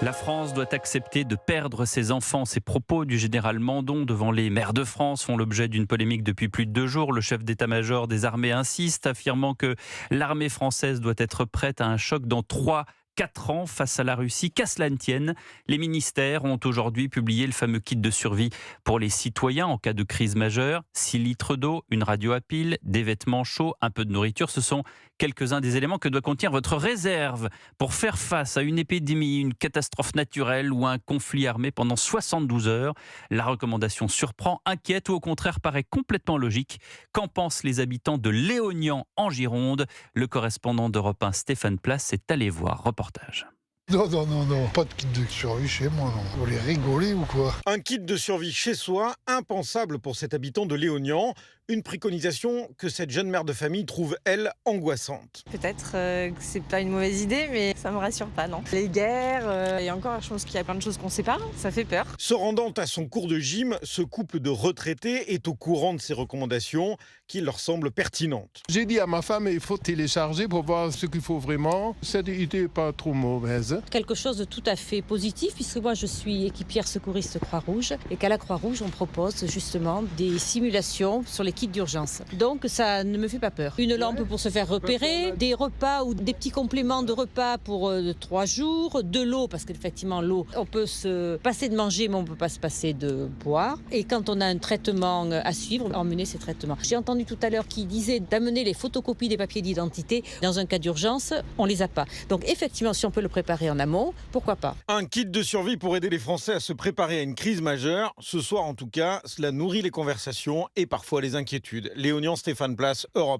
La France doit accepter de perdre ses enfants. Ces propos du général Mandon devant les maires de France font l'objet d'une polémique depuis plus de 2 jours. Le chef d'état-major des armées insiste, affirmant que l'armée française doit être prête à un choc dans 3-4 ans face à la Russie. Qu'à cela ne tienne, les ministères ont aujourd'hui publié le fameux kit de survie pour les citoyens en cas de crise majeure. 6 litres d'eau, une radio à pile, des vêtements chauds, un peu de nourriture. Ce sont quelques-uns des éléments que doit contenir votre réserve pour faire face à une épidémie, une catastrophe naturelle ou un conflit armé pendant 72 heures. La recommandation surprend, inquiète ou au contraire paraît complètement logique. Qu'en pensent les habitants de Léognan en Gironde? Le correspondant d'Europe 1, Stéphane Place, est allé voir. Reportage. Non, non, non, non, pas de kit de survie chez moi, non. Vous voulez rigoler ou quoi? Un kit de survie chez soi, impensable pour cet habitant de Léognan. Une préconisation que cette jeune mère de famille trouve, elle, angoissante. Peut-être que c'est pas une mauvaise idée, mais ça me rassure pas, non. Les guerres, et encore, je pense qu'il y a plein de choses qu'on sait pas, ça fait peur. Se rendant à son cours de gym, ce couple de retraités est au courant de ces recommandations qui leur semblent pertinentes. J'ai dit à ma femme, il faut télécharger pour voir ce qu'il faut vraiment. Cette idée n'est pas trop mauvaise. Quelque chose de tout à fait positif, puisque moi je suis équipière secouriste Croix-Rouge et qu'à la Croix-Rouge on propose justement des simulations sur les kits d'urgence. Donc ça ne me fait pas peur. Une lampe pour se faire repérer, des repas ou des petits compléments de repas pour 3 jours, de l'eau, parce qu'effectivement l'eau, on peut se passer de manger mais on ne peut pas se passer de boire. Et quand on a un traitement à suivre, emmener ces traitements. J'ai entendu tout à l'heure qui disait d'amener les photocopies des papiers d'identité. Dans un cas d'urgence, on ne les a pas. Donc effectivement, si on peut le préparer en amont, pourquoi pas? Un kit de survie pour aider les Français à se préparer à une crise majeure. Ce soir en tout cas, cela nourrit les conversations et parfois les inquiétudes. Léognan, Stéphane Place, Europe.